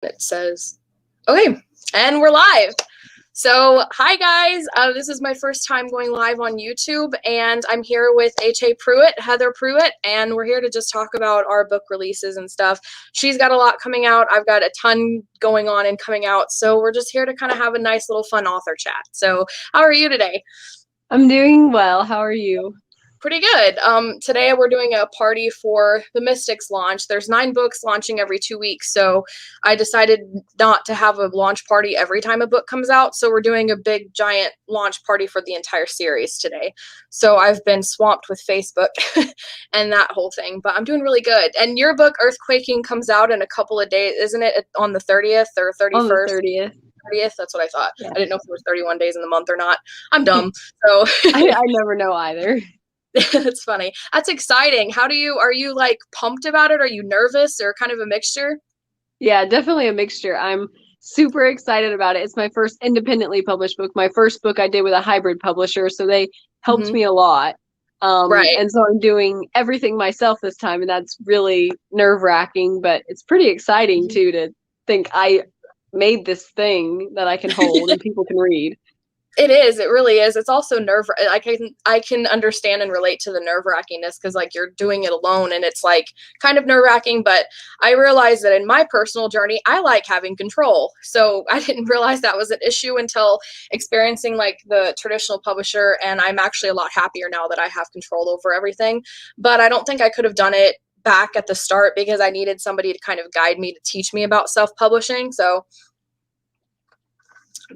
It says, okay, and we're live. So, hi guys, this is my first time going live on YouTube, and I'm here with H.A. Pruitt, Heather Pruitt, and we're here to just talk about our book releases and stuff. She's got a lot coming out. I've got a ton going on and coming out, so we're just here to kind of have a nice little fun author chat. So, how are you today? I'm doing well. How are you? Pretty good. Today we're doing a party for the Mystics launch. There's 9 books launching every 2 weeks, so I decided not to have a launch party every time a book comes out. So we're doing a big, giant launch party for the entire series today. So I've been swamped with Facebook and that whole thing, but I'm doing really good. And your book, Earthquaking, comes out in a couple of days, isn't it? On the 30th or On the 31st? 30th. 30th, that's what I thought. Yeah. I didn't know if it was 31 days in the month or not. I'm dumb. So I never know either. That's funny. That's exciting. Are you like pumped about it? Are you nervous or kind of a mixture? Yeah, definitely a mixture. I'm super excited about it. It's my first independently published book. My first book I did with a hybrid publisher, so they helped Hmm. me a lot. Right. And so I'm doing everything myself this time, and that's really nerve-wracking, but it's pretty exciting too to think I made this thing that I can hold and people can read. It is. It really is. It's also I can understand and relate to the nerve-wrackingness because like you're doing it alone and it's like kind of nerve-wracking, but I realized that in my personal journey, I like having control. So I didn't realize that was an issue until experiencing like the traditional publisher, and I'm actually a lot happier now that I have control over everything. But I don't think I could have done it back at the start because I needed somebody to kind of guide me to teach me about self-publishing. So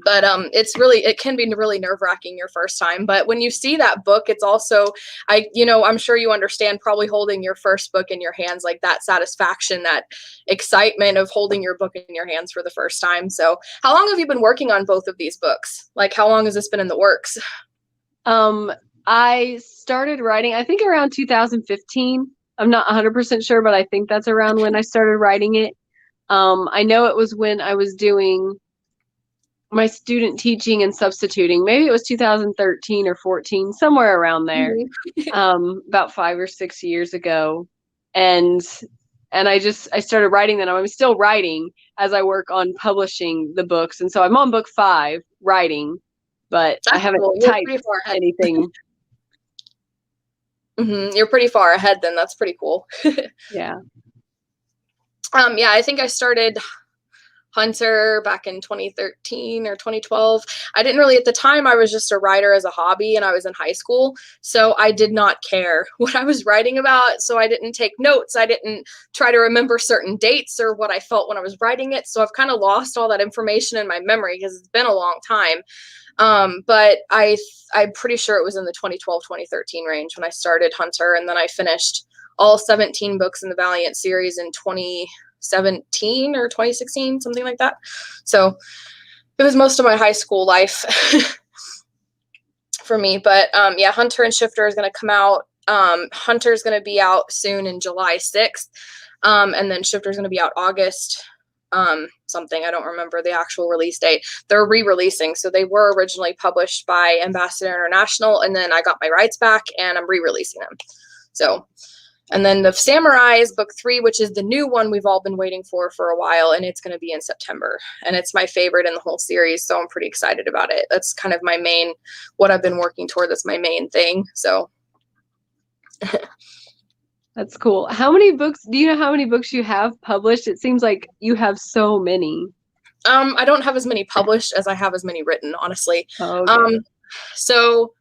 but it can be really nerve-wracking your first time, but when you see that book, it's also I'm sure you understand probably holding your first book in your hands, like that satisfaction, that excitement of holding your book in your hands for the first time. So how long have you been working on both of these books? Like how long has this been in the works? Um, I started writing, I think around 2015. I'm not 100% sure, but I think that's around when I started writing it. I know it was when I was doing my student teaching and substituting. Maybe it was 2013 or 14, somewhere around there. Mhm. About 5 or 6 years ago. And I started writing then. I'm still writing as I work on publishing the books. And so I'm on book 5 writing, but I That's haven't cool. You're typed pretty far ahead. anything. You're pretty far ahead then. That's pretty cool. Yeah. Yeah, I think I started Hunter back in 2013 or 2012. I didn't really, at the time, I was just a writer as a hobby and I was in high school. So I did not care what I was writing about. So I didn't take notes. I didn't try to remember certain dates or what I felt when I was writing it. So I've kind of lost all that information in my memory because it's been a long time. But I'm pretty sure it was in the 2012, 2013 range when I started Hunter. And then I finished all 17 books in the Valiant series in 2017 or 2016, something like that. So it was most of my high school life for me. But yeah, Hunter and Shifter is going to come out. Hunter is going to be out soon in July 6th. And then Shifter is going to be out August something. I don't remember the actual release date. They're re-releasing. So they were originally published by Ambassador International, and then I got my rights back and I'm re-releasing them. So, and then the Samurai book 3, which is the new one we've all been waiting for a while, and it's going to be in September. And it's my favorite in the whole series, so I'm pretty excited about it. That's kind of my main, what I've been working toward. That's my main thing. So. That's cool. How many books, do you know how many books you have published? It seems like you have so many. I don't have as many published as I have as many written, honestly. Okay. So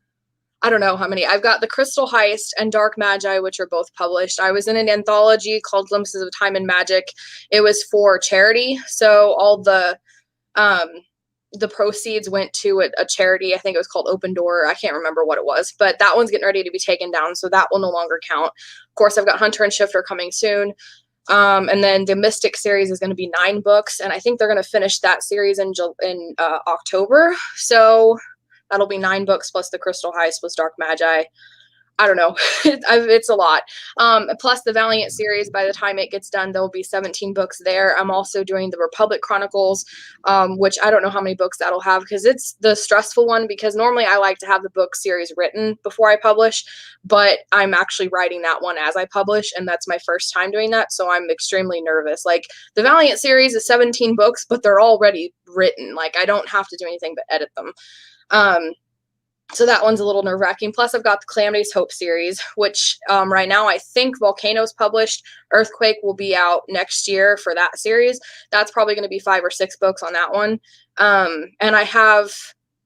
I don't know how many. I've got The Crystal Heist and Dark Magi, which are both published. I was in an anthology called Glimpses of Time and Magic. It was for charity, so all the proceeds went to a charity. I think it was called Open Door. I can't remember what it was, but that one's getting ready to be taken down, so that will no longer count. Of course, I've got Hunter and Shifter coming soon. And then the Mystic series is going to be 9 books, and I think they're going to finish that series in October. So that'll be 9 books plus The Crystal Heist plus Dark Magi. I don't know. It's a lot. Plus the Valiant series, by the time it gets done, there'll be 17 books there. I'm also doing the Republic Chronicles, which I don't know how many books that'll have because it's the stressful one, because normally I like to have the book series written before I publish, but I'm actually writing that one as I publish, and that's my first time doing that. So I'm extremely nervous. Like the Valiant series is 17 books, but they're already written. Like I don't have to do anything but edit them. So that one's a little nerve-wracking. Plus, I've got the Calamity's Hope series, which right now I think Volcano's published. Earthquake will be out next year for that series. That's probably going to be 5 or 6 books on that one. And I have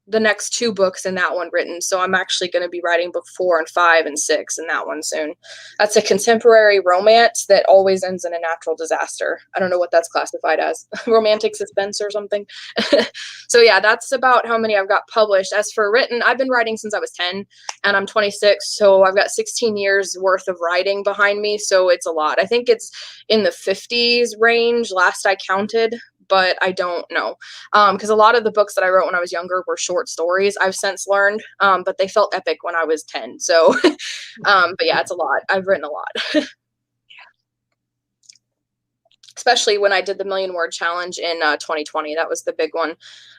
the next 2 books in that one written. So I'm actually going to be writing book 4 and 5 and 6 in that one soon. That's a contemporary romance that always ends in a natural disaster. I don't know what that's classified as. Romantic suspense or something. So yeah, that's about how many I've got published. As for written, I've been writing since I was 10 and I'm 26. So I've got 16 years worth of writing behind me. So it's a lot. I think it's in the 50s range last I counted, but I don't know. Because a lot of the books that I wrote when I was younger were short stories, I've since learned, but they felt epic when I was 10. So, but yeah, it's a lot. I've written a lot. Especially when I did the Million Word Challenge in 2020. That was the big one.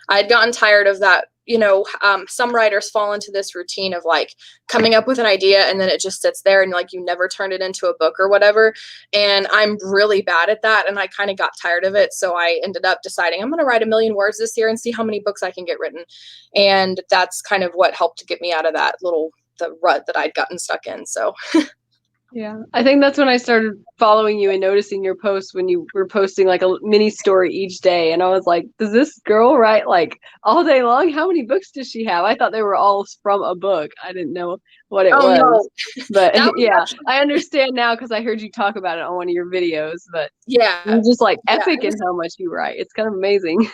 I had gotten tired of that. You know, some writers fall into this routine of like coming up with an idea and then it just sits there and like you never turned it into a book or whatever. And I'm really bad at that. And I kind of got tired of it. So I ended up deciding I'm going to write 1,000,000 words this year and see how many books I can get written. And that's kind of what helped to get me out of that the rut that I'd gotten stuck in. So Yeah, I think that's when I started following you and noticing your posts when you were posting like a mini story each day. And I was like, does this girl write like all day long? How many books does she have? I thought they were all from a book. I didn't know what it was. No. But yeah, I understand now because I heard you talk about it on one of your videos. But yeah, you're just like epic in how much you write. It's kind of amazing.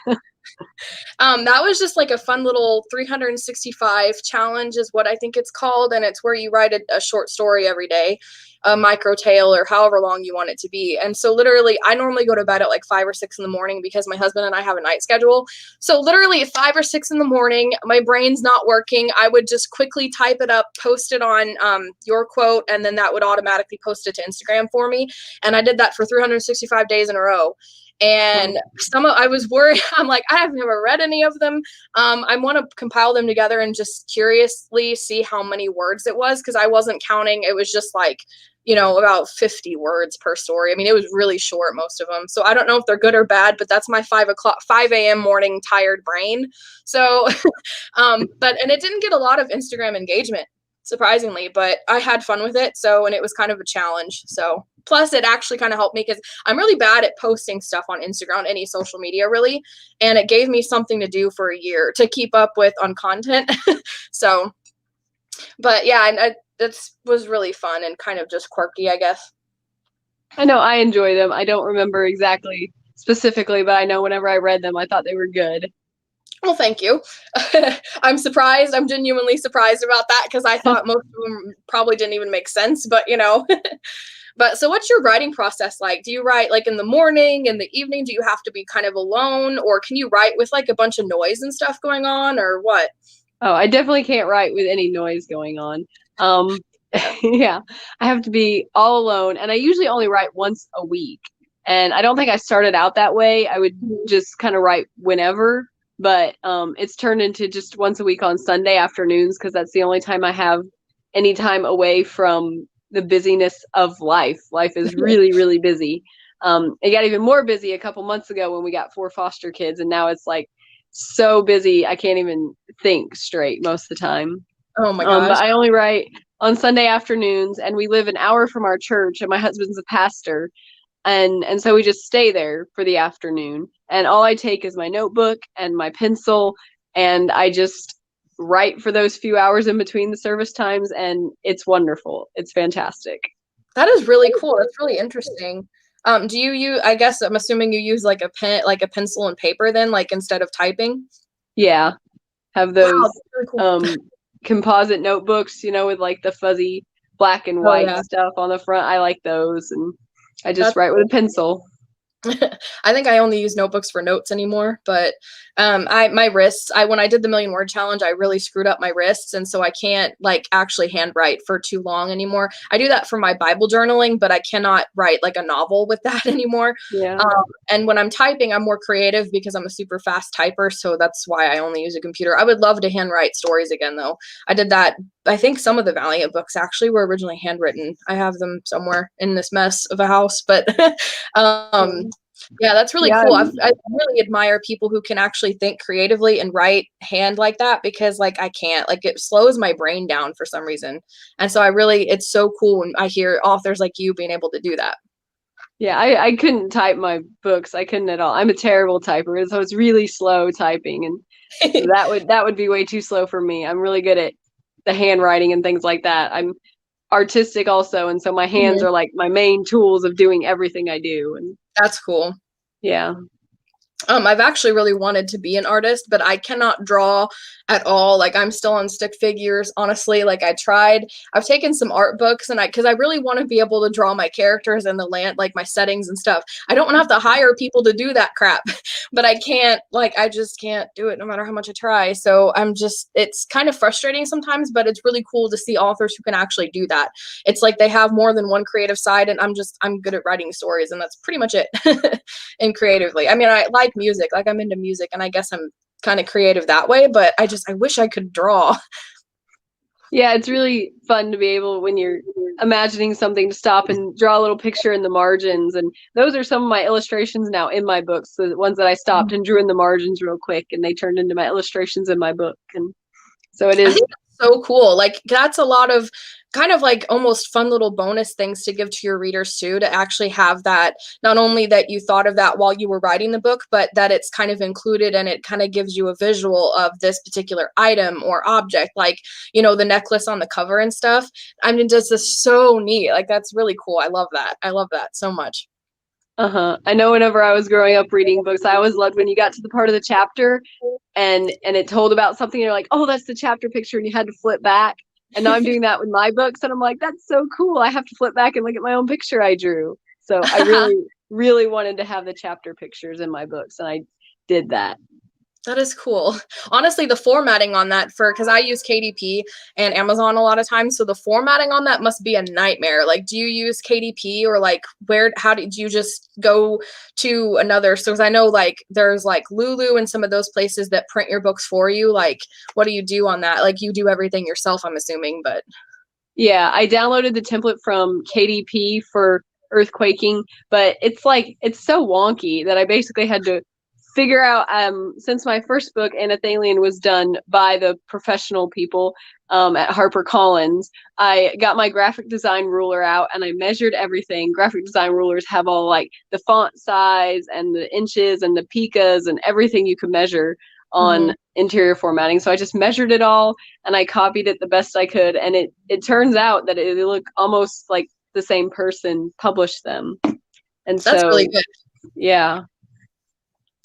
That was just like a fun little 365 challenge is what I think it's called. And it's where you write a short story every day, a micro tale or however long you want it to be. And so literally I normally go to bed at like 5 or 6 in the morning because my husband and I have a night schedule. So literally at 5 or 6 in the morning, my brain's not working. I would just quickly type it up, post it on your quote, and then that would automatically post it to Instagram for me. And I did that for 365 days in a row. And I was worried. I'm like, I have never read any of them. I want to compile them together and just curiously see how many words it was, because I wasn't counting. It was just like, you know, about 50 words per story. I mean, it was really short, most of them. So I don't know if they're good or bad, but that's my 5 a.m. morning tired brain. So, and it didn't get a lot of Instagram engagement, surprisingly, but I had fun with it. So, and it was kind of a challenge. So, plus it actually kind of helped me because I'm really bad at posting stuff on Instagram, any social media really. And it gave me something to do for a year to keep up with on content. So, but yeah, and it was really fun and kind of just quirky, I guess. I know I enjoy them. I don't remember exactly specifically, but I know whenever I read them, I thought they were good. Well, thank you. I'm surprised. I'm genuinely surprised about that because I thought most of them probably didn't even make sense, but you know. But so what's your writing process like? Do you write like in the morning, in the evening? Do you have to be kind of alone, or can you write with like a bunch of noise and stuff going on, or what? Oh, I definitely can't write with any noise going on. Yeah, I have to be all alone, and I usually only write once a week. And I don't think I started out that way. I would just kind of write whenever, but it's turned into just once a week on Sunday afternoons because that's the only time I have any time away from the busyness of life. Life is really, really busy. It got even more busy a couple months ago when we got 4 foster kids, and now it's like so busy I can't even think straight most of the time. Oh my gosh. But I only write on Sunday afternoons, and we live an hour from our church, and my husband's a pastor, and so we just stay there for the afternoon. And all I take is my notebook and my pencil, and I just write for those few hours in between the service times, and it's wonderful. It's fantastic. That is really cool. That's really interesting. Do you use, I guess I'm assuming you use like a pen, like a pencil and paper then, like instead of typing? Yeah, have those really cool. composite notebooks, you know, with like the fuzzy black and white stuff on the front. I like those, and I just write with a pencil. I think I only use notebooks for notes anymore, but my wrists, when I did the million word challenge, I really screwed up my wrists, and so I can't like actually handwrite for too long anymore. I do that for my Bible journaling, but I cannot write like a novel with that anymore. Yeah. And when I'm typing, I'm more creative because I'm a super fast typer, so that's why I only use a computer. I would love to handwrite stories again, though. I did that. I think some of the Valiant books actually were originally handwritten. I have them somewhere in this mess of a house, but Yeah. yeah, that's really Yeah. cool. I really admire people who can actually think creatively and write hand like that, because like I can't, like it slows my brain down for some reason. And so it's so cool when I hear authors like you being able to do that. Yeah, I couldn't type my books. I couldn't at all. I'm a terrible typer, so it's really slow typing, and that would be way too slow for me. I'm really good at the handwriting and things like that. I'm artistic also, and so my hands Mhm. are like my main tools of doing everything I do. And That's cool. yeah. I've actually really wanted to be an artist, but I cannot draw at all. Like I'm still on stick figures, honestly. Like I've taken some art books, and because I really want to be able to draw my characters and the land, like my settings and stuff. I don't want to have to hire people to do that crap, but I can't, like, I just can't do it no matter how much I try. So it's kind of frustrating sometimes, but it's really cool to see authors who can actually do that. It's like they have more than one creative side, and I'm good at writing stories, and that's pretty much it. And creatively. I mean, I like music, like I'm into music, and I guess I'm kind of creative that way, but I wish I could draw. Yeah, it's really fun to be able, when you're imagining something, to stop and draw a little picture in the margins. And those are some of my illustrations now in my books, the ones that I stopped and drew in the margins real quick, and they turned into my illustrations in my book. And so it I is. think that's so cool. Like that's a lot of kind of like almost fun little bonus things to give to your readers too, to actually have that, not only that you thought of that while you were writing the book, but that it's kind of included and it kind of gives you a visual of this particular item or object, like, the necklace on the cover and stuff. I mean, just is so neat. Like that's really cool. I love that. I love that so much. Uh-huh. I know whenever I was growing up reading books, I always loved when you got to the part of the chapter and it told about something, and you're like, oh, that's the chapter picture, and you had to flip back. And now I'm doing that with my books, and I'm like, that's so cool. I have to flip back and look at my own picture I drew. So I really, really wanted to have the chapter pictures in my books, and I did that. That is cool. Honestly, the formatting on that, because I use KDP and Amazon a lot of times, so the formatting on that must be a nightmare. Like, do you use KDP, or like how did you just go to another? So, because I know like there's like Lulu and some of those places that print your books for you. Like, what do you do on that? Like, you do everything yourself, I'm assuming, but Yeah, I downloaded the template from KDP for earthquaking, but it's so wonky that I basically had to figure out, since my first book Anathalion was done by the professional people at HarperCollins. I got my graphic design ruler out and I measured everything. Graphic design rulers have all like the font size and the inches and the picas and everything you can measure on interior formatting. So I just measured it all and I copied it the best I could, and it turns out that it look almost like the same person published them. And that's so really good. yeah,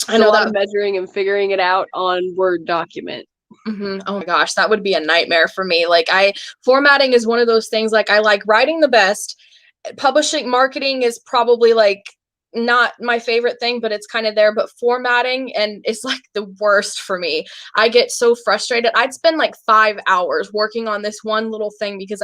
I it's a know lot that. of measuring and figuring it out on Word document. Oh my gosh, that would be a nightmare for me. Formatting is one of those things, like I like writing the best. Publishing marketing is probably like not my favorite thing, but it's kind of there. But formatting and it's like the worst for me. I get so frustrated. I'd spend like 5 hours working on this one little thing because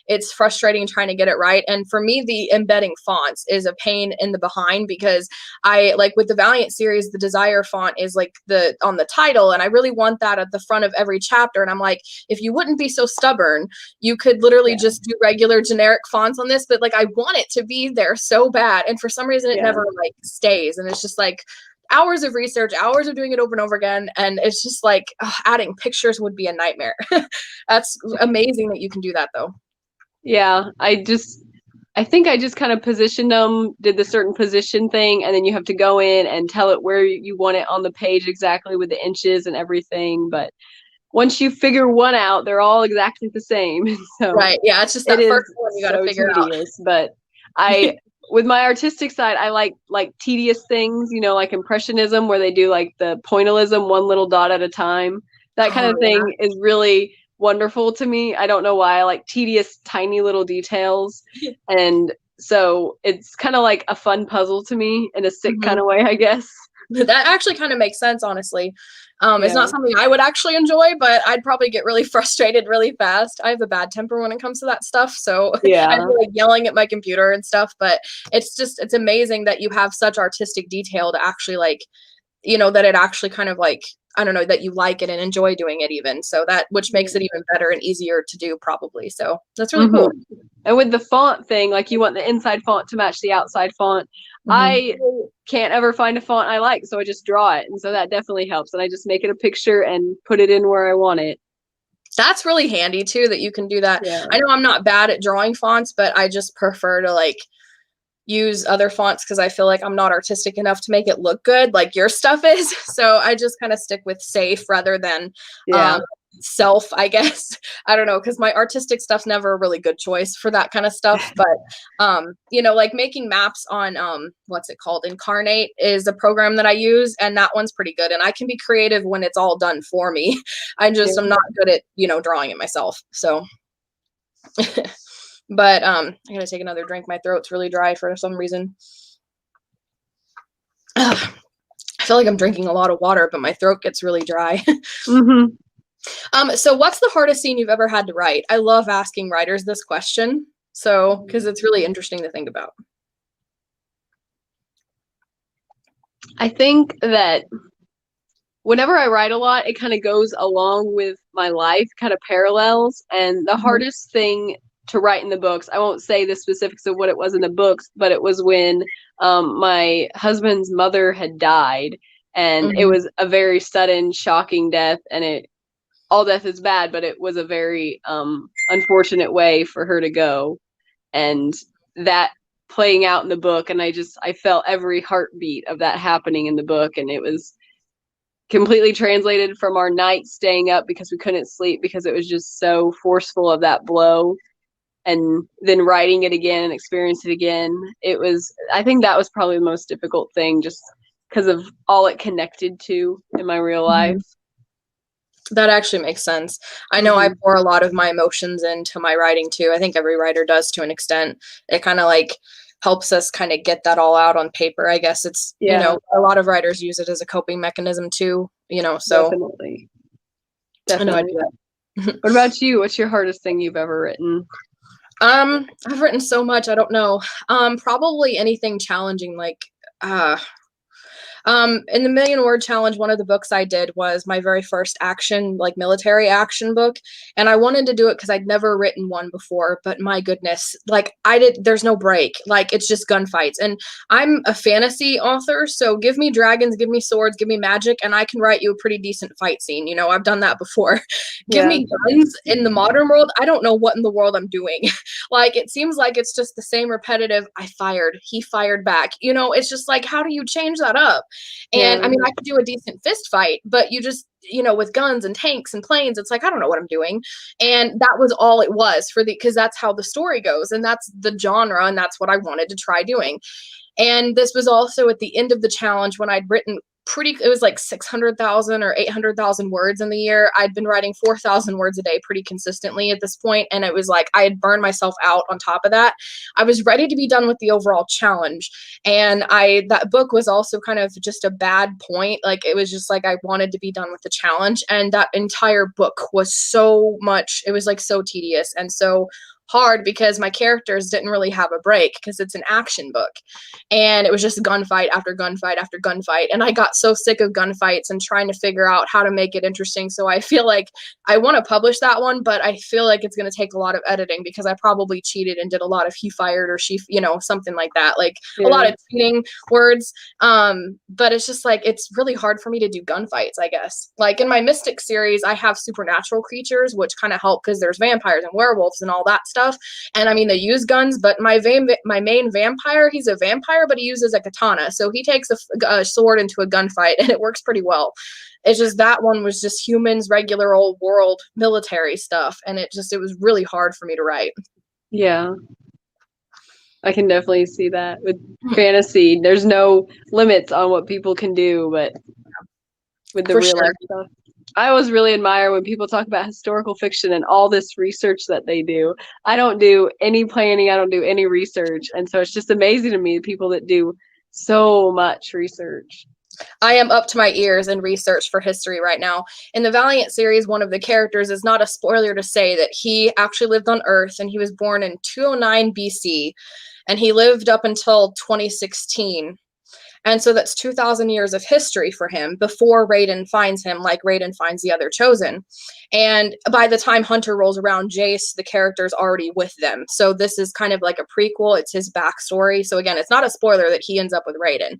it's frustrating trying to get it right. And for me, the embedding fonts is a pain in the behind, because I like with the Valiant series, the Desire font is like on the title, and I really want that at the front of every chapter. And I'm like, if you wouldn't be so stubborn, you could literally just do regular generic fonts on this, but like I want it to be there so bad, and for some reason it never like stays, and it's just like hours of research, hours of doing it over and over again, and it's just like adding pictures would be a nightmare. That's amazing that you can do that though. Yeah, I think I just kind of positioned them, did the certain position thing, and then you have to go in and tell it where you want it on the page exactly with the inches and everything. But once you figure one out, they're all exactly the same. So Right. Yeah, it's just it that is first one you got to so figure out. tedious. But I, with my artistic side, I like tedious things, like impressionism, where they do like the pointillism, one little dot at a time. That kind Oh of yeah. thing is really wonderful to me. I don't know why. I like tedious, tiny little details. And So it's kind of like a fun puzzle to me in a sick kind of way, I guess. That actually kind of makes sense, honestly. It's Yeah. not something I would actually enjoy, but I'd probably get really frustrated really fast. I have a bad temper when it comes to that stuff, so I Yeah. feel like yelling at my computer and stuff, but it's amazing that you have such artistic detail to actually like, that it actually kind of like, I don't know, that you like it and enjoy doing it even. So that, which makes it even better and easier to do probably. So that's really cool. And with the font thing, like you want the inside font to match the outside font. I can't ever find a font I like, so I just draw it. And so that definitely helps. And I just make it a picture and put it in where I want it. That's really handy too, that you can do that. Yeah. I know I'm not bad at drawing fonts, but I just prefer to like use other fonts because I feel like I'm not artistic enough to make it look good like your stuff is. So I just kind of stick with safe rather than self, I guess. I don't know, because my artistic stuff's never a really good choice for that kind of stuff. But like making maps on what's it called? Incarnate is a program that I use, and that one's pretty good. And I can be creative when it's all done for me. I'm not good at, drawing it myself. So but I gotta take another drink. My throat's really dry for some reason. Ugh. I feel like I'm drinking a lot of water, but my throat gets really dry. So what's the hardest scene you've ever had to write? I love asking writers this question, so because it's really interesting to think about. I think that whenever I write a lot, it kind of goes along with my life, kind of parallels. And the hardest thing to write in the books, I won't say the specifics of what it was in the books, but it was when my husband's mother had died, and it was a very sudden, shocking death. And all death is bad, but it was a very unfortunate way for her to go. And that playing out in the book, and I felt every heartbeat of that happening in the book. And it was completely translated from our night staying up because we couldn't sleep because it was just so forceful of that blow. And then writing it again and experience it again, I think that was probably the most difficult thing, just because of all it connected to in my real life. That actually makes sense. I know I pour a lot of my emotions into my writing too. I think every writer does to an extent. It kind of like helps us kind of get that all out on paper. I guess it's, a lot of writers use it as a coping mechanism too, so. Definitely. I know I do that. What about you? What's your hardest thing you've ever written? I've written so much. I don't know. Probably anything challenging, like, in the Million Word Challenge, one of the books I did was my very first action, like military action book. And I wanted to do it because I'd never written one before, but my goodness, like there's no break. Like it's just gunfights. And I'm a fantasy author. So give me dragons, give me swords, give me magic, and I can write you a pretty decent fight scene. I've done that before. Give me guns in the modern world. I don't know what in the world I'm doing. Like, it seems like it's just the same repetitive. I fired, he fired back. It's just like, how do you change that up? And I mean, I could do a decent fist fight, but you just, with guns and tanks and planes, it's like, I don't know what I'm doing. And that was all it was because that's how the story goes. And that's the genre. And that's what I wanted to try doing. And this was also at the end of the challenge when I'd written it was like 600,000 or 800,000 words in the year. I'd been writing 4,000 words a day pretty consistently at this point. And it was like, I had burned myself out on top of that. I was ready to be done with the overall challenge. And that book was also kind of just a bad point. Like, it was just like, I wanted to be done with the challenge. And that entire book was it was like so tedious and so hard because my characters didn't really have a break because it's an action book, and it was just gunfight after gunfight after gunfight. And I got so sick of gunfights and trying to figure out how to make it interesting. So I feel like I want to publish that one, but I feel like it's going to take a lot of editing because I probably cheated and did a lot of he fired or she, something like that, like a lot of cheating words. But it's just like, it's really hard for me to do gunfights, I guess. Like in my Mystic series, I have supernatural creatures, which kind of help because there's vampires and werewolves and all that stuff. And I mean, they use guns, but my main vampire, he's a vampire, but he uses a katana. So he takes a sword into a gunfight and it works pretty well. It's just that one was just humans, regular old world military stuff. And it was really hard for me to write. Yeah. I can definitely see that with fantasy. There's no limits on what people can do, but with the real life stuff. I always really admire when people talk about historical fiction and all this research that they do. I don't do any planning, I don't do any research. And so it's just amazing to me, the people that do so much research. I am up to my ears in research for history right now. In the Valiant series, one of the characters is not a spoiler to say that he actually lived on Earth and he was born in 209 BC and he lived up until 2016. And so that's 2,000 years of history for him before Raiden finds him, like Raiden finds the other chosen. And by the time Hunter rolls around, Jace, the character's already with them. So this is kind of like a prequel. It's his backstory. So again, it's not a spoiler that he ends up with Raiden.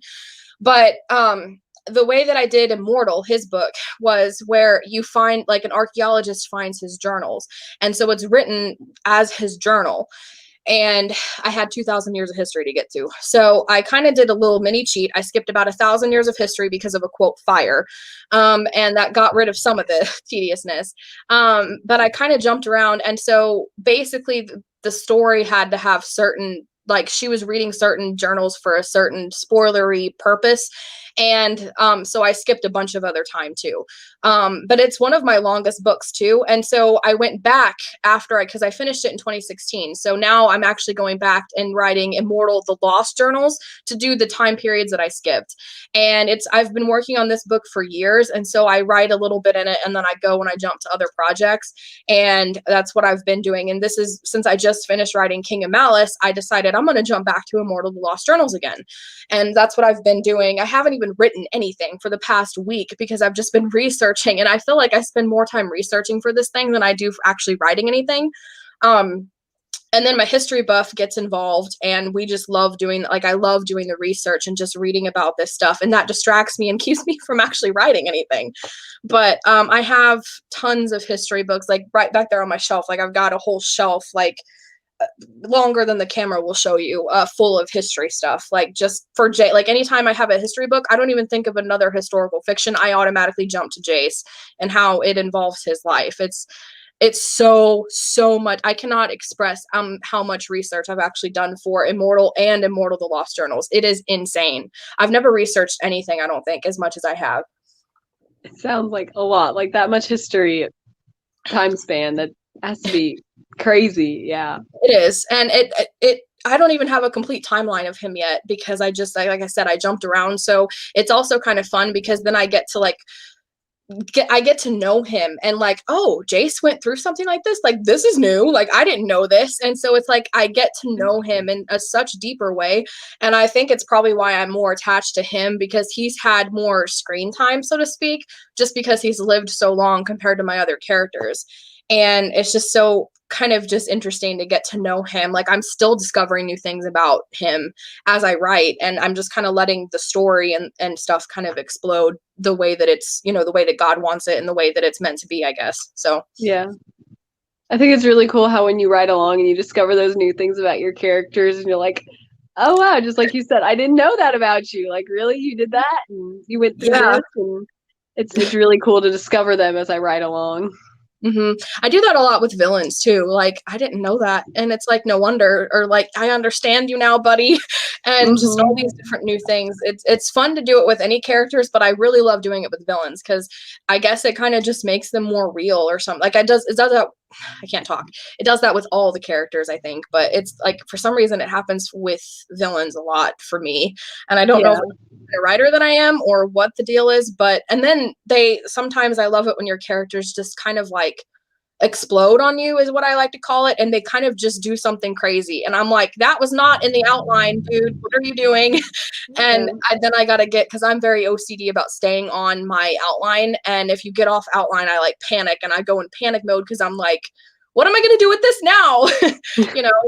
But the way that I did Immortal, his book, was where you find, like, an archaeologist finds his journals. And so it's written as his journal. And I had 2,000 years of history to get to. So I kind of did a little mini cheat. I skipped about 1,000 years of history because of a quote fire. And that got rid of some of the tediousness. But I kind of jumped around. And so basically the story had to have certain, like, she was reading certain journals for a certain spoilery purpose. And so I skipped a bunch of other time too. But it's one of my longest books too. And so I went back after because I finished it in 2016. So now I'm actually going back and writing Immortal, the Lost Journals to do the time periods that I skipped. And I've been working on this book for years. And so I write a little bit in it and then I go and I jump to other projects. And that's what I've been doing. And this is, since I just finished writing King of Malice, I decided I'm going to jump back to Immortal, the Lost Journals again. And that's what I've been doing. I haven't even written anything for the past week because I've just been researching, and I feel like I spend more time researching for this thing than I do for actually writing anything. And then my history buff gets involved, and we just love doing, like, I love doing the research and just reading about this stuff, and that distracts me and keeps me from actually writing anything. But I have tons of history books, like right back there on my shelf. Like, I've got a whole shelf, like, longer than the camera will show you, full of history stuff. Like, just for Jay, like, anytime I have a history book, I don't even think of another historical fiction. I automatically jump to Jace and how it involves his life. It's so much. I cannot express how much research I've actually done for Immortal and Immortal the Lost Journals. It is insane. I've never researched anything, I don't think, as much as I have. It sounds like a lot, like that much history time span. That has to be crazy. Yeah, it is. And it I don't even have a complete timeline of him yet because I just, like I said, I jumped around. So it's also kind of fun because then I get to, like, I get to know him and, like, oh, Jace went through something like this. Like, this is new. Like, I didn't know this. And so it's like I get to know him in a such deeper way. And I think it's probably why I'm more attached to him, because he's had more screen time, so to speak, just because he's lived so long compared to my other characters. And it's just so kind of just interesting to get to know him. Like, I'm still discovering new things about him as I write, and I'm just kind of letting the story and stuff kind of explode the way that it's, the way that God wants it and the way that it's meant to be, I guess. So yeah. I think it's really cool how when you write along and you discover those new things about your characters and you're like, oh wow, just like you said, I didn't know that about you. Like, really, you did that and you went through this, and it's really cool to discover them as I write along. Mm-hmm. I do that a lot with villains too. Like, I didn't know that, and it's like, no wonder, or like, I understand you now, buddy, and just all these different new things. It's fun to do it with any characters, but I really love doing it with villains because I guess it kind of just makes them more real or something. Like, it does that. I can't talk. It does that with all the characters, I think, but it's like, for some reason, it happens with villains a lot for me, and I don't know if it's a writer than I am or what the deal is. But and then sometimes I love it when your characters just kind of like explode on you, is what I like to call it, and they kind of just do something crazy, and I'm like, that was not in the outline, dude. What are you doing? And then I gotta get, because I'm very OCD about staying on my outline, and if you get off outline, I like panic and I go in panic mode because I'm like, what am I going to do with this now?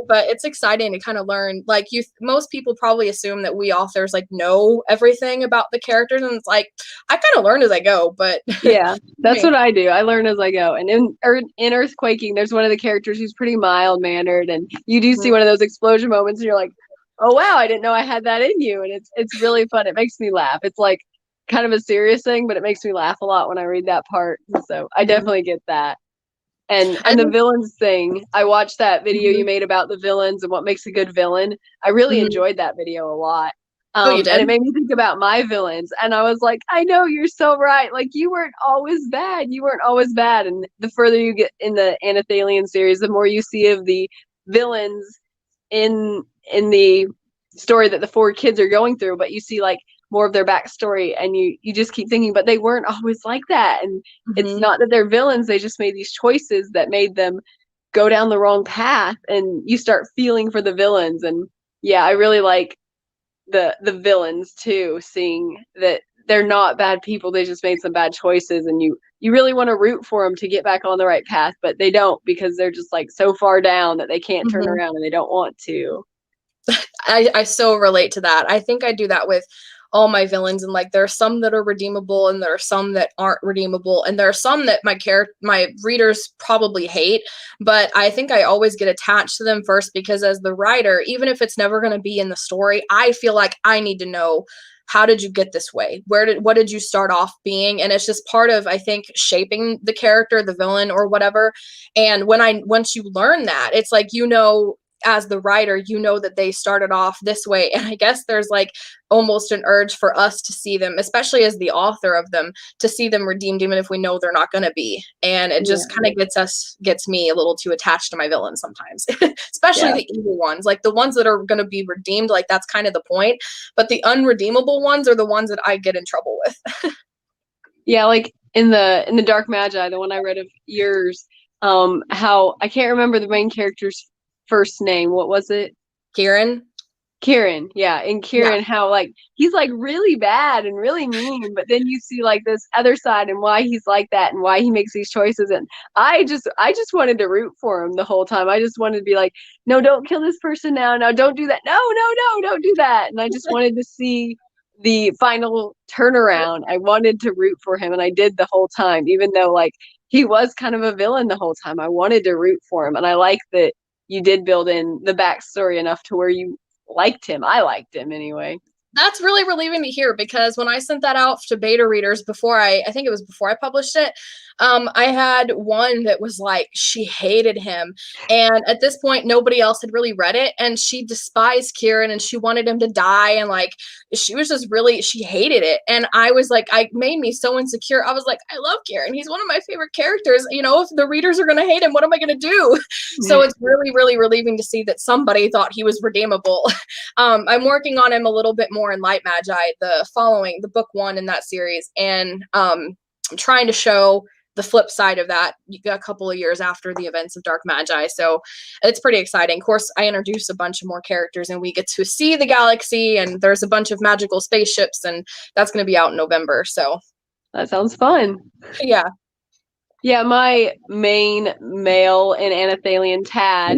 But it's exciting to kind of learn. Like, most people probably assume that we authors like know everything about the characters, and it's like, I kind of learn as I go. But yeah, that's what I do. I learn as I go. And in Earthquaking, there's one of the characters who's pretty mild mannered, and you do see one of those explosion moments, and you're like, oh wow, I didn't know I had that in you. And it's really fun. It makes me laugh. It's like kind of a serious thing, but it makes me laugh a lot when I read that part. So I definitely get that. And the villains thing, I watched that video you made about the villains and what makes a good villain. I really enjoyed that video a lot. Oh, you And it did? made me think about my villains. And I was like, I know, you're so right. Like, you weren't always bad. You weren't always bad. And the further you get in the Anathalian series, the more you see of the villains in the story that the four kids are going through, but you see like more of their backstory, and you just keep thinking, but they weren't always like that. And it's Hmm. not that they're villains, they just made these choices that made them go down the wrong path, and you start feeling for the villains. And yeah, I really like the villains too, seeing that they're not bad people, they just made some bad choices, and you really want to root for them to get back on the right path, but they don't, because they're just like so far down that they can't turn Hmm. around and they don't want to. I so relate to that. I think I do that with all my villains, and like there are some that are redeemable and there are some that aren't redeemable, and there are some that my readers probably hate, but I think I always get attached to them first, because as the writer, even if it's never going to be in the story, I feel like I need to know, how did you get this way? What did you start off being? And it's just part of, I think, shaping the character, the villain or whatever. And once you learn that, it's like, as the writer, that they started off this way. And I guess there's like almost an urge for us to see them, especially as the author of them, to see them redeemed, even if we know they're not going to be. And it just Yeah, kind of gets me a little too attached to my villains sometimes, especially yeah, the evil ones, like the ones that are going to be redeemed. Like that's kind of the point. But the unredeemable ones are the ones that I get in trouble with. yeah. Like in the Dark Magi, the one I read of yours, how I can't remember the main character's first name. What was it? Kieran. Kieran, yeah, and Yeah. Kieran, how like he's like really bad and really mean, but then you see like this other side and why he's like that and why he makes these choices. And I just wanted to root for him the whole time. I just wanted to be like, no, don't kill this person now. No, don't do that. No, no, no, don't do that. And I just wanted to see the final turnaround. I wanted to root for him, and I did the whole time, even though like he was kind of a villain the whole time. I wanted to root for him, and I like that you did build in the backstory enough to where you liked him. I liked him anyway. That's really relieving to hear, because when I sent that out to beta readers before I think it was before I published it, I had one that was like, she hated him. And at this point, nobody else had really read it. And she despised Kieran and she wanted him to die. And like, she was just really, she hated it. And I was like, I made me so insecure. I was like, I love Kieran. He's one of my favorite characters. If the readers are going to hate him, what am I going to do? So it's really, really relieving to see that somebody thought he was redeemable. I'm working on him a little bit more in Light Magi, the book one in that series, and I'm trying to show the flip side of that a couple of years after the events of Dark Magi. So it's pretty exciting. Of course, I introduce a bunch of more characters, and we get to see the galaxy, and there's a bunch of magical spaceships, and that's going to be out in November. So That sounds fun. yeah. Yeah, my main male in Anathalian, Tad,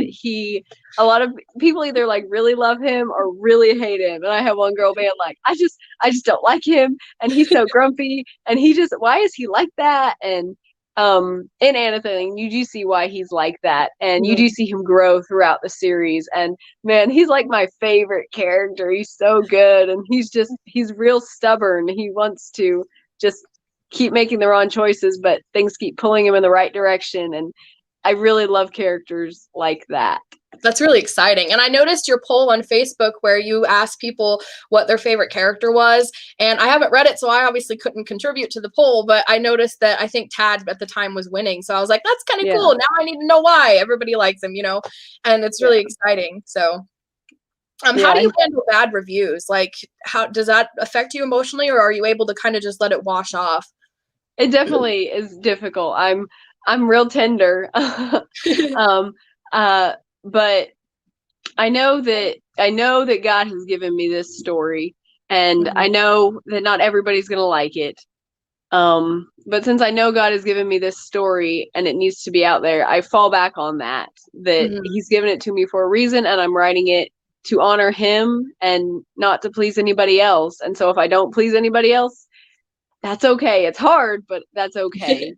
a lot of people either like really love him or really hate him. And I have one girl being like, I just don't like him, and he's so grumpy, and why is he like that? And in Anathalian, you do see why he's like that, and you do Mhm. see him grow throughout the series. And man, he's like my favorite character. He's so good, and he's real stubborn. He wants to just keep making the wrong choices, but things keep pulling him in the right direction. And I really love characters like that. That's really exciting. And I noticed your poll on Facebook where you asked people what their favorite character was. And I haven't read it, so I obviously couldn't contribute to the poll, but I noticed that I think Tad at the time was winning. So I was like, that's kind of Yeah. cool. Now I need to know why everybody likes him. And it's really Yeah. exciting. So how do Yeah. you handle bad reviews? Like, how does that affect you emotionally, or are you able to kind of just let it wash off? It definitely is difficult. I'm real tender. um uh but I know that God has given me this story, and I Mhm. know that not everybody's gonna like it. But since I know God has given me this story and it needs to be out there, I fall back on that Mhm. He's given it to me for a reason, and I'm writing it to honor Him and not to please anybody else. And so if I don't please anybody else, that's okay. It's hard, but that's okay.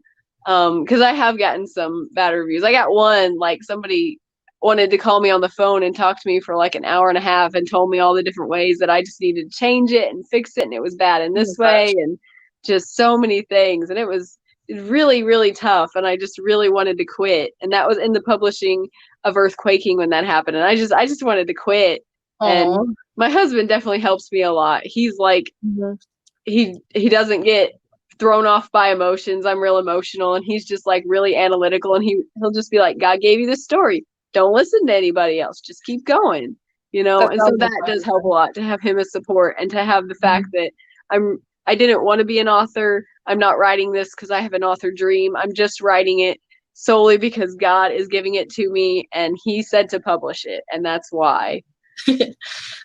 Because I have gotten some bad reviews. I got one, like somebody wanted to call me on the phone and talk to me for like an hour and a half and told me all the different ways that I just needed to change it and fix it, and it was bad in Oh my this way, gosh. and just so many things. And it was really, really tough, and I just really wanted to quit. And that was in the publishing of Earthquaking when that happened. And I just wanted to quit. And Oh. my husband definitely helps me a lot. He's like, Mhm. he doesn't get thrown off by emotions. I'm real emotional, and he's just like really analytical, and he'll just be like, God gave you this story. Don't listen to anybody else. Just keep going, you know? That And so sounds that does help a incredible. lot to have him as support and to have the fact Mhm. that I didn't want to be an author. I'm not writing this because I have an author dream. I'm just writing it solely because God is giving it to me and he said to publish it, and that's why.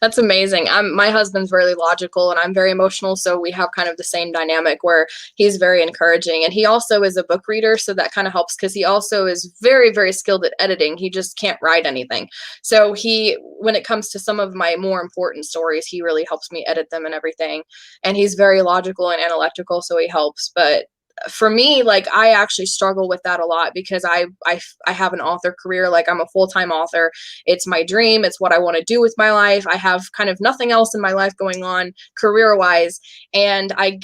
That's amazing. My husband's very logical and I'm very emotional, so we have kind of the same dynamic where he's very encouraging, and he also is a book reader, so that kind of helps because he also is very, very skilled at editing. He just can't write anything. So when it comes to some of my more important stories, he really helps me edit them and everything. And he's very logical and analytical, so he helps. But for me, like, I actually struggle with that a lot because I have an author career. Like, I'm a full-time author. It's my dream. It's what I want to do with my life. I have kind of nothing else in my life going on career-wise, and I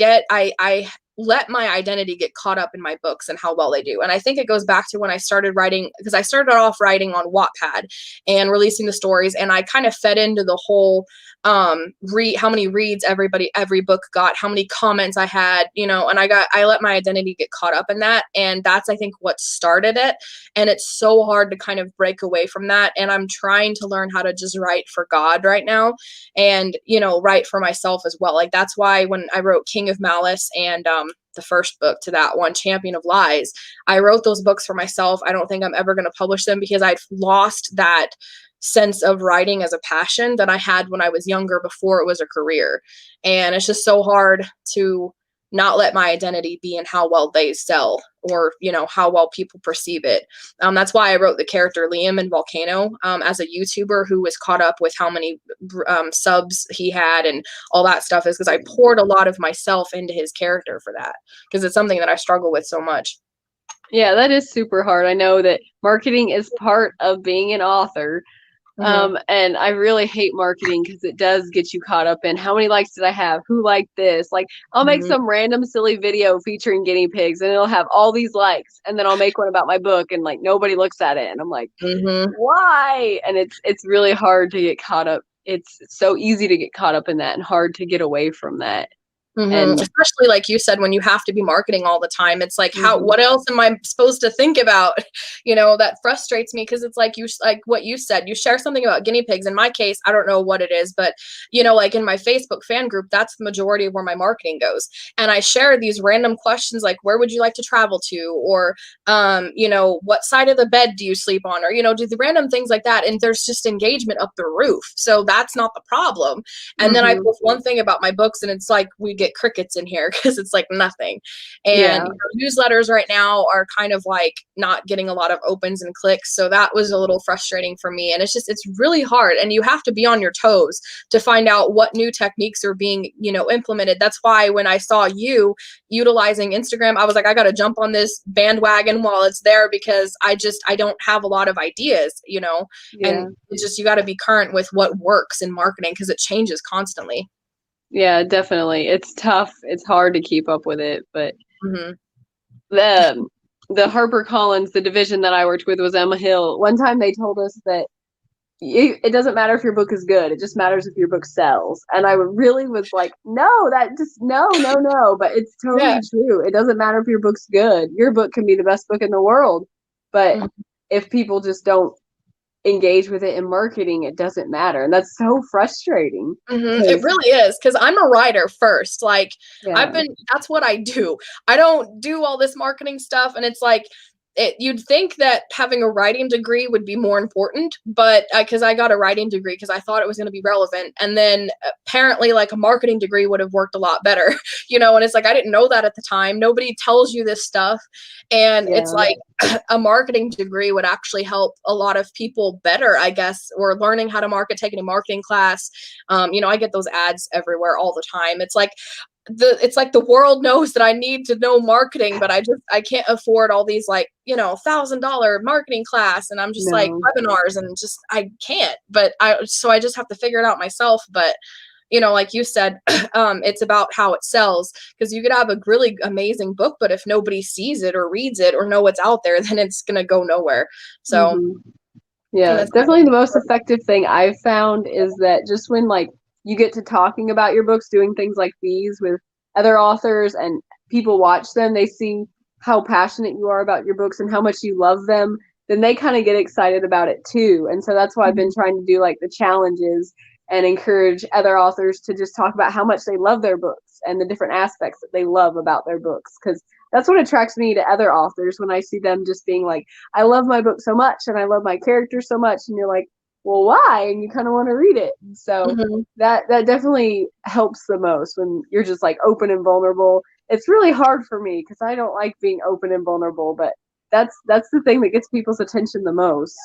let my identity get caught up in my books and how well they do. And I think it goes back to when I started writing, because I started off writing on Wattpad and releasing the stories, and I kind of fed into the whole read how many reads every book got, how many comments I had, and I let my identity get caught up in that, and that's, I think, what started it. And it's so hard to kind of break away from that, and I'm trying to learn how to just write for God right now, and write for myself as well. Like, that's why when I wrote King of Malice and the first book to that one, Champion of Lies, I wrote those books for myself. I don't think I'm ever going to publish them because I've lost that sense of writing as a passion that I had when I was younger before it was a career. And it's just so hard to not let my identity be in how well they sell, or how well people perceive it. That's why I wrote the character Liam in Volcano, as a YouTuber who was caught up with how many subs he had and all that stuff, is because I poured a lot of myself into his character for that, because it's something that I struggle with so much. Yeah, that is super hard. I know that marketing is part of being an author. Mm-hmm. And I really hate marketing because it does get you caught up in how many likes did I have? Who liked this? Like, I'll make Mm-hmm. some random silly video featuring guinea pigs and it'll have all these likes. And then I'll make one about my book and like nobody looks at it. And I'm like, Mm-hmm. why? And it's really hard to get caught up. It's so easy to get caught up in that and hard to get away from that. Mm-hmm. And Especially like you said, when you have to be marketing all the time, it's like, mhm, what else am I supposed to think about? That frustrates me, because it's like like what you said, you share something about guinea pigs. In my case, I don't know what it is, but like in my Facebook fan group, that's the majority of where my marketing goes. And I share these random questions like, where would you like to travel to? Or, what side of the bed do you sleep on? Or, do the random things like that. And there's just engagement up the roof. So that's not the problem. And then I mhm, post one thing about my books, and it's like we get crickets in here because it's like nothing. And yeah. newsletters right now are kind of like not getting a lot of opens and clicks. So that was a little frustrating for me. And it's really hard. And you have to be on your toes to find out what new techniques are being, implemented. That's why when I saw you utilizing Instagram, I was like, I got to jump on this bandwagon while it's there, because I don't have a lot of ideas, Yeah. and it's just, you got to be current with what works in marketing because it changes constantly. Yeah, definitely. It's tough. It's hard to keep up with it, but Mm-hmm. the the HarperCollins, the division that I worked with was Emma Hill. One time they told us that it doesn't matter if your book is good. It just matters if your book sells. And I really was like, no, that just no, no, no. But it's Yeah. totally true. It doesn't matter if your book's good. Your book can be the best book in the world. But Mm-hmm. if people just don't engage with it in marketing, it doesn't matter. And that's so frustrating Mm-hmm. It because, really is, because I'm a writer first. Like, yeah, that's what I do. I don't do all this marketing stuff. And it's like, you'd think that having a writing degree would be more important, but because I got a writing degree because I thought it was going to be relevant. And then apparently, like, a marketing degree would have worked a lot better, and it's like, I didn't know that at the time. Nobody tells you this stuff. And it's yeah, like, a marketing degree would actually help a lot of people better, I guess, or learning how to market, taking a marketing class. I get those ads everywhere all the time. It's like the world knows that I need to know marketing, but I can't afford all these, like, $1,000 marketing class, and I'm just like, no, webinars, and just I can't. But I just have to figure it out myself. But like you said, it's about how it sells, because you could have a really amazing book, but if nobody sees it or reads it or know what's out there, then it's gonna go nowhere. So hmm, Yeah, That's definitely the most effective thing I've found is that just when like you get to talking about your books, doing things like these with other authors and people watch them, they see how passionate you are about your books and how much you love them, then they kind of get excited about it too. And so that's why I've been trying to do like the challenges and encourage other authors to just talk about how much they love their books and the different aspects that they love about their books. Because that's what attracts me to other authors when I see them just being like, I love my book so much and I love my characters so much. And you're like, well, why? And you kind of want to read it. And so mm-hmm. that definitely helps the most when you're just like open and vulnerable. It's really hard for me because I don't like being open and vulnerable, but that's the thing that gets people's attention the most.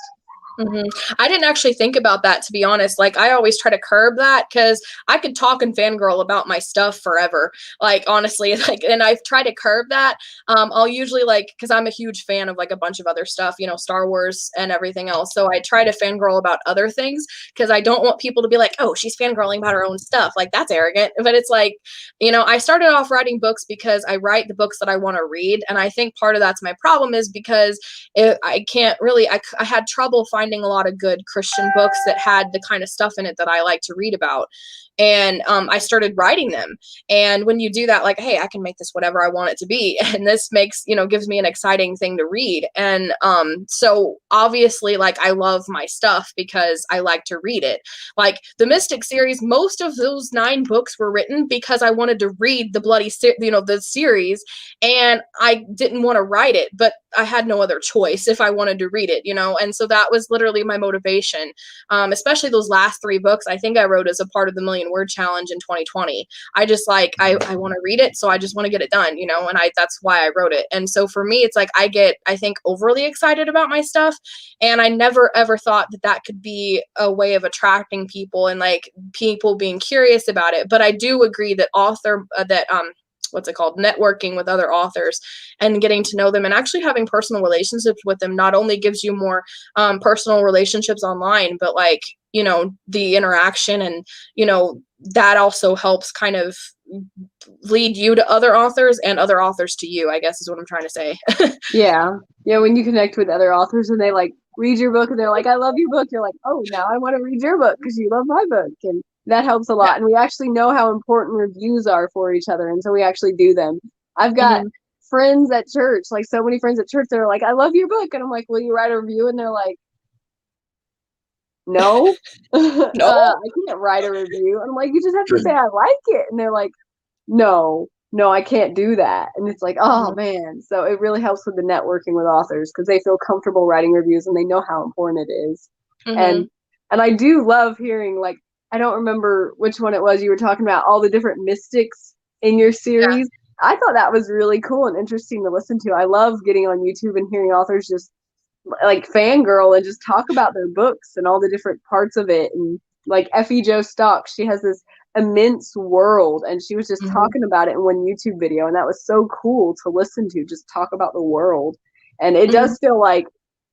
Mm-hmm. I didn't actually think about that, to be honest. Like, I always try to curb that because I could talk and fangirl about my stuff forever. Like, honestly, like, and I've tried to curb that. I'll usually like, because I'm a huge fan of like a bunch of other stuff, you know, Star Wars and everything else. So I try to fangirl about other things because I don't want people to be like, oh, she's fangirling about her own stuff. Like, that's arrogant. But it's like, you know, I started off writing books because I write the books that I want to read. And I think part of that's my problem is because I can't really, I had trouble finding a lot of good Christian books that had the kind of stuff in it that I like to read about. And I started writing them. And when you do that, like, hey, I can make this whatever I want it to be. And this makes, you know, gives me an exciting thing to read. And so obviously, like, I love my stuff because I like to read it. Like the Mystic series, most of those 9 books were written because I wanted to read the the series, and I didn't want to write it, but I had no other choice if I wanted to read it, you know? And so that was literally my motivation. Especially those last 3 books, I think I wrote as a part of the Million Word Challenge in 2020. I just like, I want to read it. So I just want to get it done, you know? And that's why I wrote it. And so for me, it's like, I think overly excited about my stuff. And I never ever thought that that could be a way of attracting people and like people being curious about it. But I do agree that what's it called, networking with other authors and getting to know them and actually having personal relationships with them not only gives you more personal relationships online, but like, you know, the interaction and, you know, that also helps kind of lead you to other authors and other authors to you, I guess is what I'm trying to say. Yeah. Yeah, when you connect with other authors and they like read your book and they're like, I love your book, you're like, oh, now I want to read your book because you love my book. And that helps a lot. And we actually know how important reviews are for each other. And so we actually do them. I've got Mm-hmm. friends at church, like so many friends at church, they're like, I love your book. And I'm like, will you write a review? And they're like, no, No. I can't write a review. And I'm like, you just have to say I like it. And they're like, no, I can't do that. And it's like, oh man. So it really helps with the networking with authors because they feel comfortable writing reviews and they know how important it is. Mm-hmm. And I do love hearing, like, I don't remember which one it was you were talking about, all the different mystics in your Yeah. series. I thought that was really cool and interesting to listen to. I love getting on YouTube and hearing authors just like fangirl and just talk about their books and all the different parts of it. And like Effie Joe Stock, she has this immense world and she was just Mm-hmm. talking about it in one YouTube video. And that was so cool to listen to, just talk about the world. And it Mm-hmm. does feel like,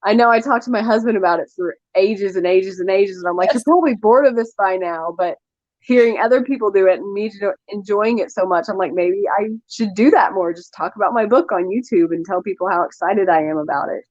I know I talked to my husband about it for ages and ages and ages. And I'm like, you're Yes. probably bored of this by now. But hearing other people do it and me enjoying it so much, I'm like, maybe I should do that more. Just talk about my book on YouTube and tell people how excited I am about it.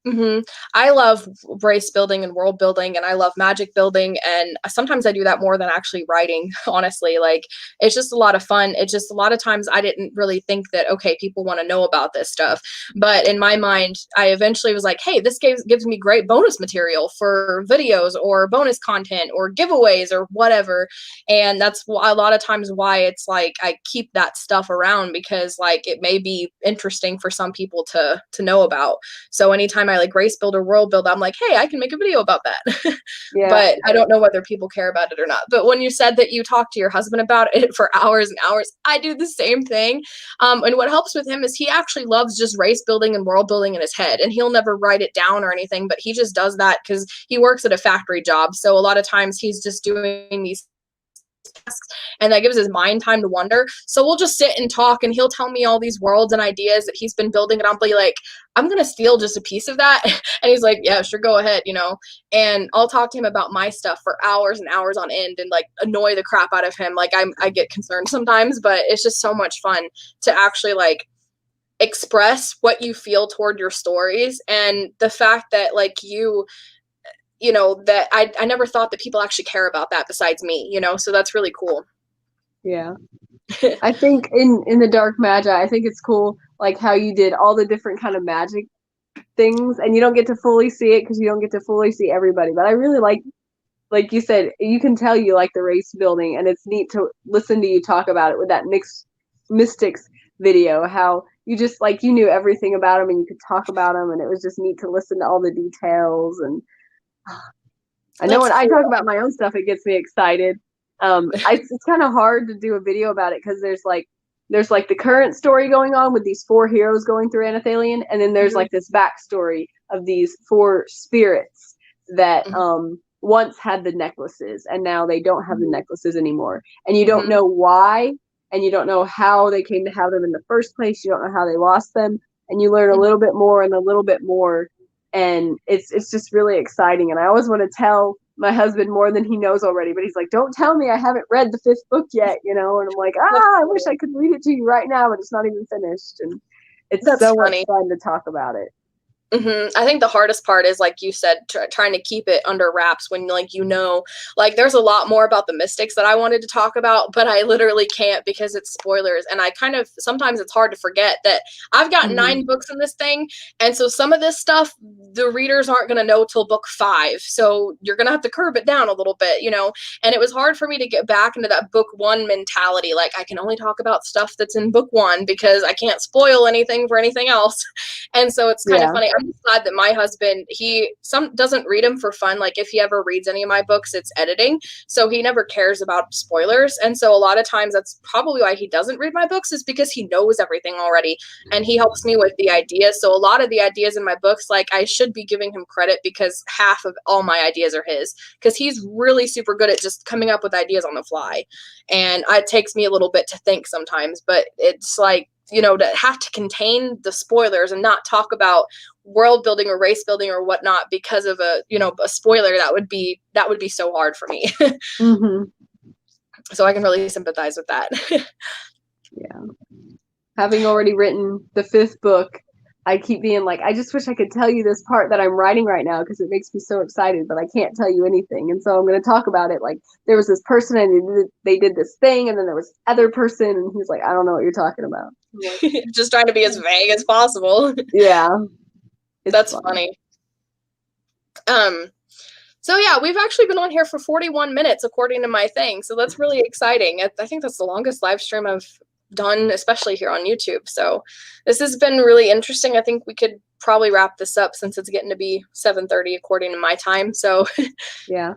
Mm-hmm. I love race building and world building, and I love magic building. And sometimes I do that more than actually writing, honestly. Like, it's just a lot of fun. It's just a lot of times I didn't really think that, okay, people want to know about this stuff. But in my mind, I eventually was like, hey, this gives me great bonus material for videos or bonus content or giveaways or whatever. And that's a lot of times why it's like I keep that stuff around because, like, it may be interesting for some people to know about. So anytime I like race build or world build, I'm like, hey, I can make a video about that. Yeah. But I don't know whether people care about it or not. But when you said that you talk to your husband about it for hours and hours, I do the same thing. And what helps with him is he actually loves just race building and world building in his head. And he'll never write it down or anything, but he just does that because he works at a factory job. So a lot of times he's just doing these tasks and that gives his mind time to wonder. So we'll just sit and talk and he'll tell me all these worlds and ideas that he's been building and I'll be like, I'm gonna steal just a piece of that. And he's like, yeah, sure, go ahead, you know. And I'll talk to him about my stuff for hours and hours on end and like annoy the crap out of him. Like I get concerned sometimes, but it's just so much fun to actually like express what you feel toward your stories. And the fact that like you know, that I never thought that people actually care about that besides me, you know, so that's really cool. Yeah. I think in the Dark Magi, I think it's cool, like how you did all the different kind of magic things, and you don't get to fully see it because you don't get to fully see everybody. But I really like you said, you can tell you like the race building, and it's neat to listen to you talk about it with that mixed mystics video. How you just like you knew everything about them, and you could talk about them, and it was just neat to listen to all the details. And I know That's when I cool. talk about my own stuff, it gets me excited. It's kind of hard to do a video about it because there's like the current story going on with these 4 heroes going through Anathalion, and then there's like this backstory of these 4 spirits that once had the necklaces, and now they don't have the necklaces anymore, and you don't know why, and you don't know how they came to have them in the first place. You don't know how they lost them, and you learn a little bit more and a little bit more. And it's just really exciting. And I always want to tell my husband more than he knows already, but he's like, don't tell me I haven't read the 5th book yet, you know? And I'm like, I wish I could read it to you right now, but it's not even finished. And it's That's so funny. much fun to talk about it. I think the hardest part is, like you said, trying to keep it under wraps when, like, you know, like there's a lot more about the mystics that I wanted to talk about, but I literally can't because it's spoilers. And I kind of, sometimes it's hard to forget that I've got 9 books in this thing. And so some of this stuff, the readers aren't going to know till book 5. So you're going to have to curb it down a little bit, you know? And it was hard for me to get back into that book 1 mentality. Like, I can only talk about stuff that's in book 1 because I can't spoil anything for anything else. And so it's kind of funny. I'm glad that my husband, he doesn't read them for fun. Like, if he ever reads any of my books, it's editing. So he never cares about spoilers. And so a lot of times that's probably why he doesn't read my books, is because he knows everything already. And he helps me with the ideas. So a lot of the ideas in my books, like, I should be giving him credit because half of all my ideas are his, because he's really super good at just coming up with ideas on the fly. And it takes me a little bit to think sometimes, but it's like, you know, to have to contain the spoilers and not talk about world building or race building or whatnot because of a, you know, a spoiler, that would be so hard for me. So I can really sympathize with that. Yeah. Having already written the 5th book, I keep being like, I just wish I could tell you this part that I'm writing right now because it makes me so excited, but I can't tell you anything. And so I'm going to talk about it. Like, there was this person and they did this thing, and then there was this other person, and he's like, I don't know what you're talking about. Like, just trying to be as vague as possible. Yeah. That's funny. So yeah, we've actually been on here for 41 minutes according to my thing. So that's really exciting. I think that's the longest live stream I've done, especially here on YouTube. So this has been really interesting. I think we could probably wrap this up since it's getting to be 7:30 according to my time. So yeah.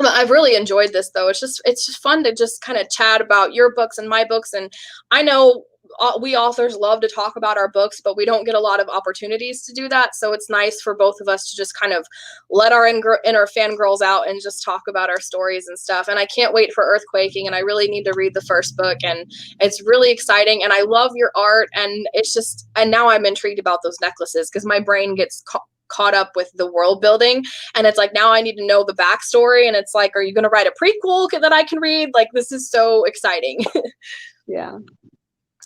I've really enjoyed this, though. It's just fun to just kind of chat about your books and my books. And I know we authors love to talk about our books, but we don't get a lot of opportunities to do that. So it's nice for both of us to just kind of let our inner fangirls out and just talk about our stories and stuff. And I can't wait for Earthquaking, and I really need to read the first book, and it's really exciting. And I love your art, and it's just, and now I'm intrigued about those necklaces because my brain gets caught up with the world building, and it's like, now I need to know the backstory, and it's like, are you going to write a prequel that I can read? Like, this is so exciting. Yeah.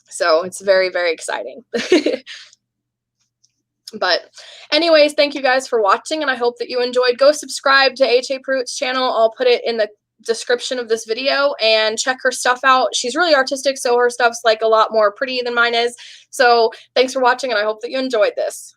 So it's very, very exciting. But anyways, thank you guys for watching, and I hope that you enjoyed. Go subscribe to H.A. Pruitt's channel. I'll put it in the description of this video, and check her stuff out. She's really artistic, so her stuff's like a lot more pretty than mine is. So thanks for watching, and I hope that you enjoyed this.